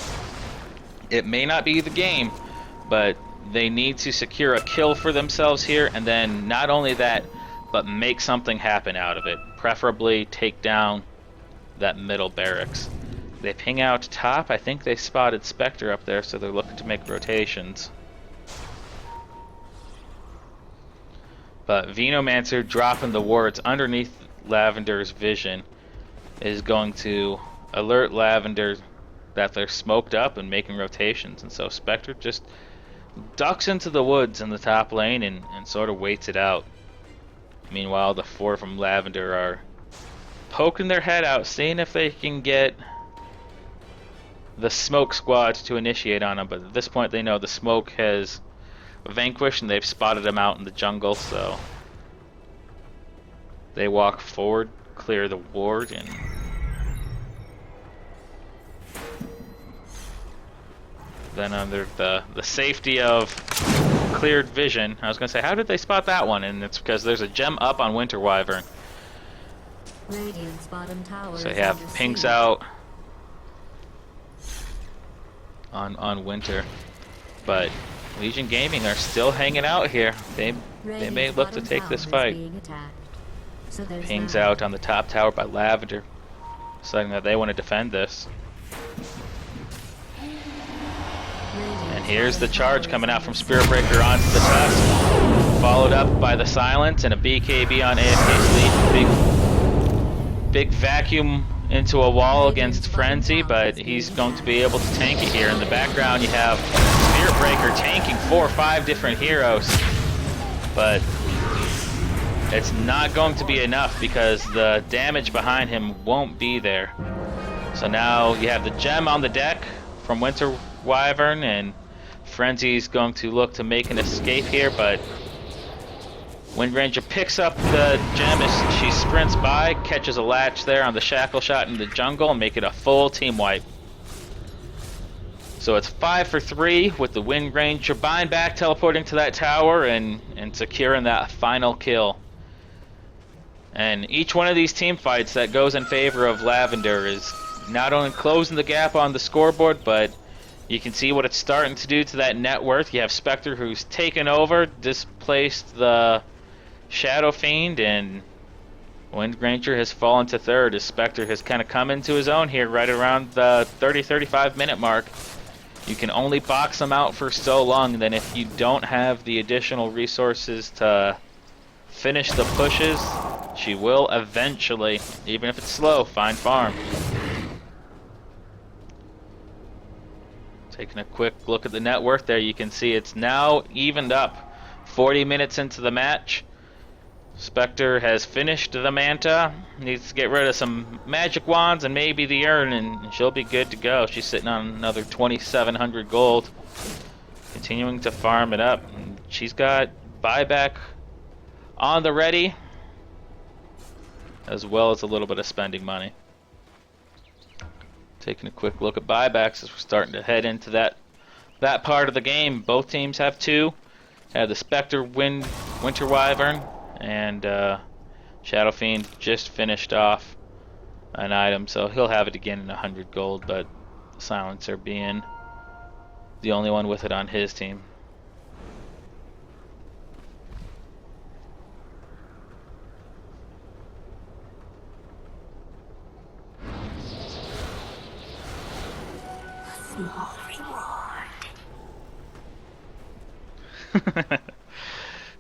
It may not be the game, but they need to secure a kill for themselves here, and then not only that, but make something happen out of it. Preferably take down that middle barracks. They ping out top. I think they spotted Spectre up there, so they're looking to make rotations. But Venomancer dropping the wards underneath Lavender's vision is going to alert Lavender that they're smoked up and making rotations. And so Spectre just ducks into the woods in the top lane and sort of waits it out. Meanwhile, the 4 from Lavender are poking their head out, seeing if they can get the smoke squad to initiate on them, but at this point they know the smoke has vanquished and they've spotted him out in the jungle, so they walk forward, clear the ward, and then under the safety of cleared vision, I was going to say, how did they spot that one? And it's because there's a gem up on Winter Wyvern. Radiant's bottom tower So you have pings out on Winter, but Legion Gaming are still hanging out here. They may look to take this fight. So Pings out on the top tower by Lavender, deciding that they want to defend this. And here's the charge coming out from Spirit Breaker onto the Tusk, followed up by the Silence and a BKB on AFK Sleep. Big vacuum into a wall against Frenzy, but he's going to be able to tank it here. In the background, you have Spirit Breaker tanking 4 or 5 different heroes, but it's not going to be enough because the damage behind him won't be there. So now you have the gem on the deck from Winter Wyvern, and Frenzy's going to look to make an escape here, but Wind Ranger picks up the gem as she sprints by, catches a latch there on the shackle shot in the jungle, and make it a full team wipe. So it's 5 for 3 with the Wind Ranger buying back, teleporting to that tower, and securing that final kill. And each one of these team fights that goes in favor of Lavender is not only closing the gap on the scoreboard, but you can see what it's starting to do to that net worth. You have Spectre who's taken over, displaced the Shadow Fiend, and Wind Ranger has fallen to third as Spectre has kind of come into his own here right around the 30-35 minute mark. You can only box them out for so long, and then if you don't have the additional resources to finish the pushes, she will eventually, even if it's slow, find farm. Taking a quick look at the net worth there, you can see it's now evened up. 40 minutes into the match, Spectre has finished the Manta, needs to get rid of some magic wands and maybe the urn, and she'll be good to go. She's sitting on another 2,700 gold, continuing to farm it up. And she's got buyback on the ready, as well as a little bit of spending money. Taking a quick look at buybacks as we're starting to head into that part of the game. Both teams have 2. Have the Spectre Winter Wyvern, and Shadow Fiend just finished off an item, so he'll have it again in 100 gold, but Silencer being the only one with it on his team.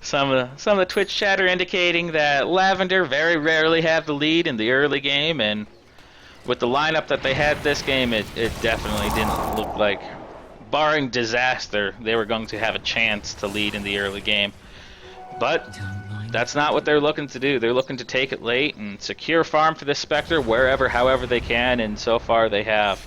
Some of the Twitch chatter indicating that Lavender very rarely have the lead in the early game, and with the lineup that they had this game, it definitely didn't look like barring disaster, they were going to have a chance to lead in the early game. But that's not what they're looking to do. They're looking to take it late and secure farm for this Spectre wherever, however they can, and so far they have.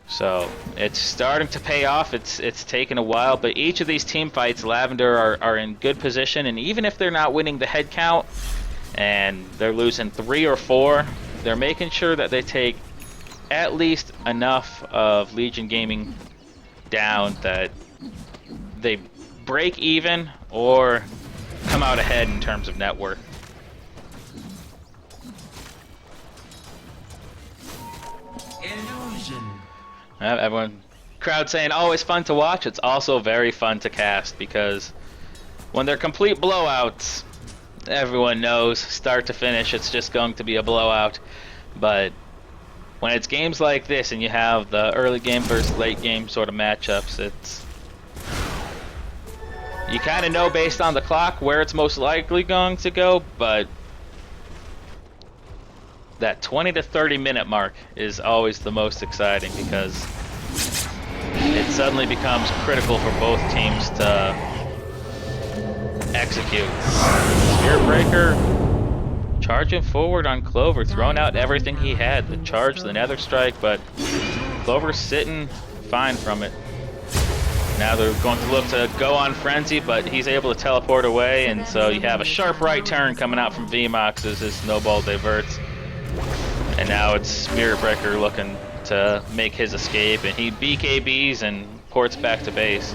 So it's starting to pay off. It's taken a while, but each of these team fights, Lavender are in good position, and even if they're not winning the head count and they're losing 3 or 4, they're making sure that they take at least enough of Legion Gaming down that they break even or come out ahead in terms of net worth. Illusion. Everyone, crowd saying always fun to watch. It's also very fun to cast because when they're complete blowouts, everyone knows start to finish it's just going to be a blowout. But when it's games like this and you have the early game versus late game sort of matchups, you kind of know based on the clock where it's most likely going to go, but that 20 to 30 minute mark is always the most exciting because it suddenly becomes critical for both teams to execute. Spirit Breaker charging forward on Clover, throwing out everything he had, the charge, the Nether Strike, but Clover's sitting fine from it. Now they're going to look to go on Frenzy, but he's able to teleport away, and so you have a sharp right turn coming out from VMOX as his snowball diverts. And now it's Spirit Breaker looking to make his escape, and he BKBs and ports back to base.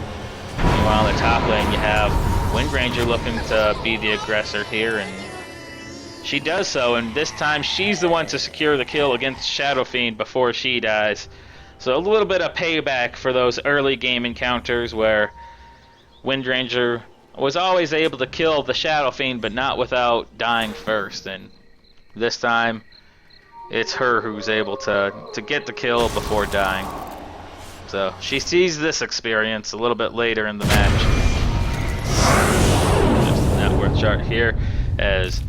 Meanwhile, in the top lane, you have Windranger looking to be the aggressor here, and she does so, and this time she's the one to secure the kill against Shadow Fiend before she dies. So a little bit of payback for those early game encounters where Windranger was always able to kill the Shadow Fiend, but not without dying first. And this time, it's her who's able to get the kill before dying. So she sees this experience a little bit later in the match. Just the net worth chart here as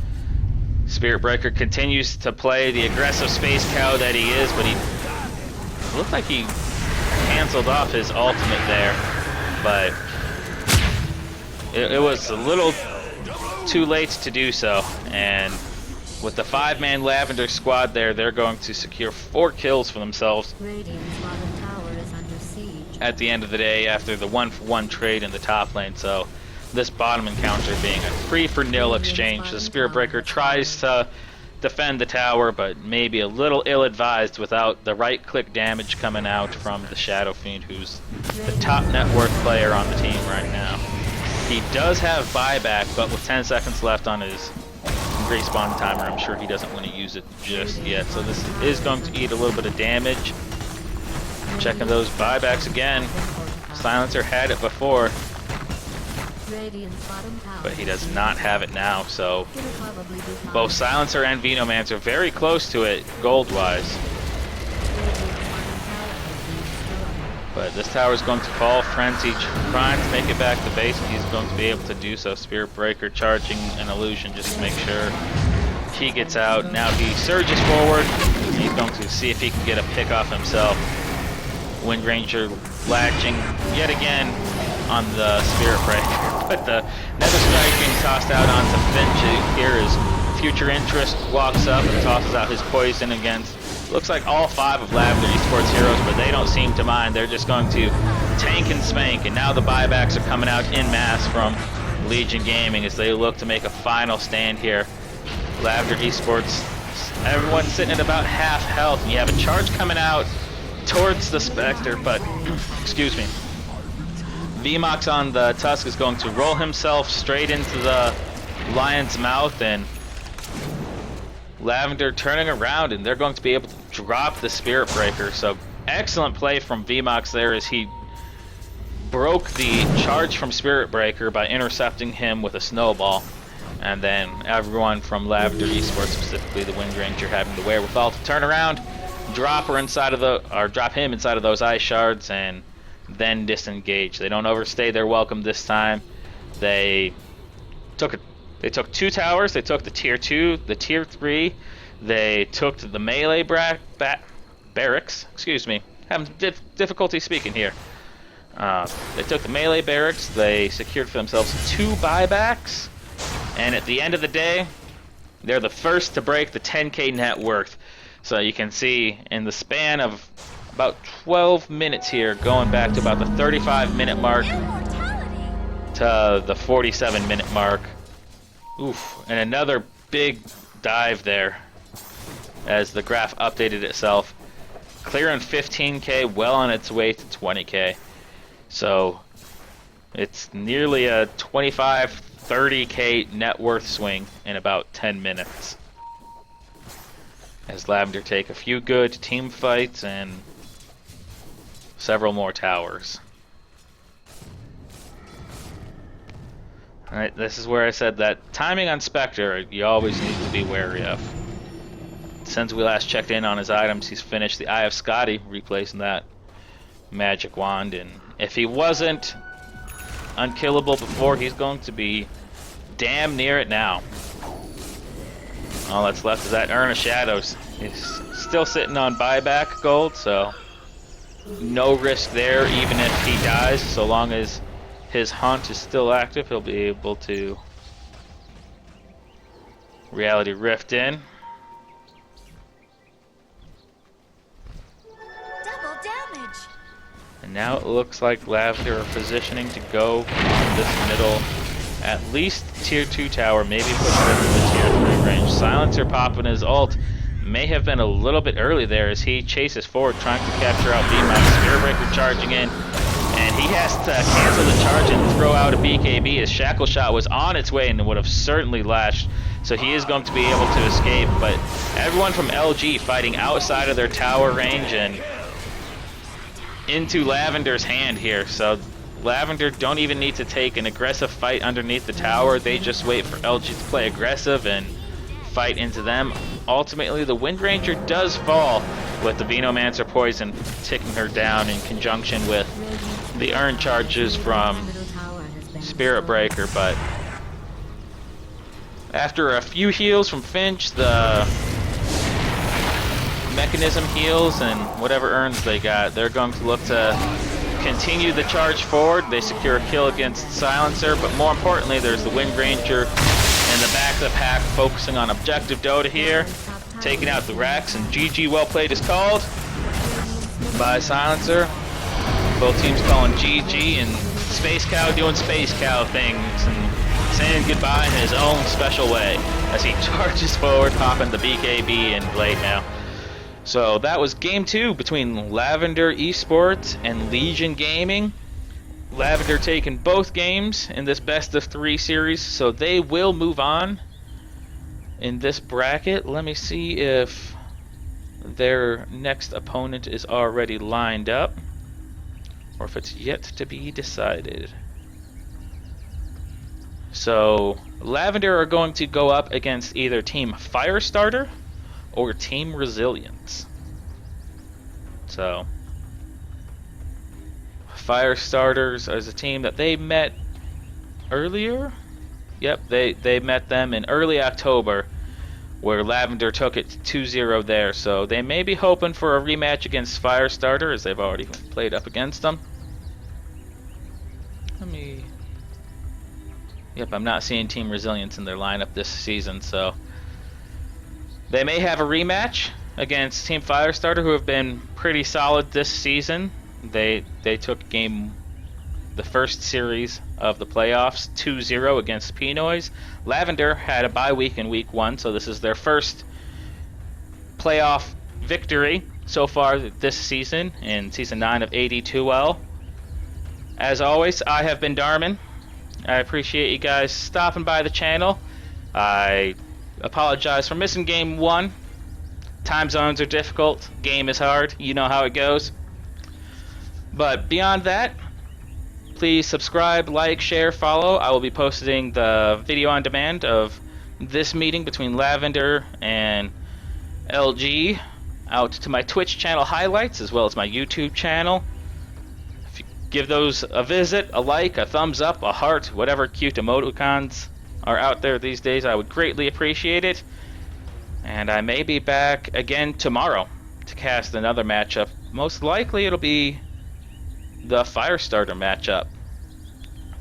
Spirit Breaker continues to play the aggressive space cow that he is, but he looked like he canceled off his ultimate there, but it was a little too late to do so. And with the 5-man Lavender squad there, they're going to secure 4 kills for themselves at the end of the day after the 1-for-1 trade in the top lane. So this bottom encounter being a 3-for-0 exchange. The Spirit Breaker tries to defend the tower, but maybe a little ill-advised without the right-click damage coming out from the Shadow Fiend, who's the top net worth player on the team right now. He does have buyback, but with 10 seconds left on his respawn timer, I'm sure he doesn't want to use it just yet. So this is going to eat a little bit of damage. Checking those buybacks again. Silencer had it before, but he does not have it now, so both Silencer and Venomancer are very close to it gold-wise. But this tower is going to fall. Frenzy trying to make it back to base, and he's going to be able to do so. Spirit Breaker charging an illusion just to make sure he gets out. Now he surges forward. He's going to see if he can get a pick off himself. Windranger latching yet again on the Spirit Breaker, but the Nether Strike being tossed out onto Finch here as Future Interest walks up and tosses out his poison against looks like all 5 of Lavender eSports heroes, but they don't seem to mind. They're just going to tank and spank, and now the buybacks are coming out in mass from Legion Gaming as they look to make a final stand here. Lavender eSports, everyone's sitting at about half health, and you have a charge coming out towards the Spectre, but excuse me, VMOX on the Tusk is going to roll himself straight into the Lion's mouth, and Lavender turning around, and they're going to be able to drop the Spirit Breaker. So excellent play from VMOX there as he broke the charge from Spirit Breaker by intercepting him with a snowball. And then everyone from Lavender eSports, specifically the Windranger, having the wherewithal to turn around, drop him inside of those ice shards, and then disengage. They don't overstay their welcome this time. They took 2 towers. They took the tier 2, the tier 3. They took the melee barracks, having difficulty speaking here. They took the melee barracks. They secured for themselves 2 buybacks. And at the end of the day, they're the first to break the 10K net worth. So you can see in the span of about 12 minutes here, going back to about the 35-minute mark to the 47-minute mark. Oof, and another big dive there as the graph updated itself. Clearing 15K, well on its way to 20K. So it's nearly a 25-30K net worth swing in about 10 minutes. As Lavender take a few good team fights and several more towers. Alright, this is where I said that timing on Spectre you always need to be wary of. Since we last checked in on his items, he's finished the Eye of Scotty, replacing that magic wand, and if he wasn't unkillable before, he's going to be damn near it now. All that's left is that Urn of Shadows. He's still sitting on buyback gold, so no risk there even if he dies. So long as his haunt is still active, he'll be able to reality rift in. Double damage. And now it looks like Lavender are positioning to go on this middle, at least tier 2 tower, maybe push it into the tier 3 range. Silencer popping his ult may have been a little bit early there as he chases forward, trying to capture out B-Mine. Spirit Breaker charging in, and he has to cancel the charge and throw out a BKB as Shackle Shot was on its way and would have certainly lashed. So he is going to be able to escape, but everyone from LG fighting outside of their tower range and into Lavender's hand here. So Lavender don't even need to take an aggressive fight underneath the tower. They just wait for LG to play aggressive and fight into them. Ultimately, the Wind Ranger does fall with the Venomancer poison ticking her down in conjunction with the Urn charges from Spirit Breaker, but after a few heals from Finch, the Mechanism heals and whatever urns they got, they're going to look to continue the charge forward. They secure a kill against Silencer, but more importantly, there's the Wind Ranger in the back of the pack focusing on Objective Dota here, taking out the Rax, and GG well played is called by Silencer. Both teams calling GG, and Space Cow doing Space Cow things and saying goodbye in his own special way as he charges forward, popping the BKB and Blade now. So that was game 2 between Lavender eSports and Legion Gaming. Lavender taking both games in this best of 3 series, so they will move on in this bracket. Let me see if their next opponent is already lined up or if it's yet to be decided. So Lavender are going to go up against either Team Firestarter or Team Resilience. So Firestarters is a team that they met earlier. Yep, they met them in early October, where Lavender took it 2-0 there. So they may be hoping for a rematch against Firestarter, as they've already played up against them. Yep, I'm not seeing Team Resilience in their lineup this season, so they may have a rematch against Team Firestarter, who have been pretty solid this season. They took the first series of the playoffs 2-0 against Pinoys. Lavender had a bye week in week 1, so this is their first playoff victory so far this season in season 9 of AD2L. As always, I have been Darmin. I appreciate you guys stopping by the channel. I apologize for missing game 1. Time zones are difficult. Game is hard. You know how it goes. But beyond that, please subscribe, like, share, follow. I will be posting the video on demand of this meeting between Lavender and LG out to my Twitch channel highlights as well as my YouTube channel. If you give those a visit, a like, a thumbs up, a heart, whatever cute emoticons are out there these days, I would greatly appreciate it. And I may be back again tomorrow to cast another matchup. Most likely it'll be the Firestarter matchup.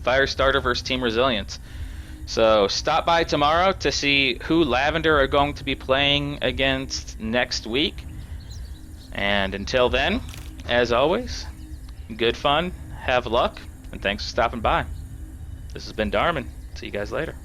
Firestarter versus Team Resilience. So stop by tomorrow to see who Lavender are going to be playing against next week. And until then, as always, good fun, have luck, and thanks for stopping by. This has been Darmin. See you guys later.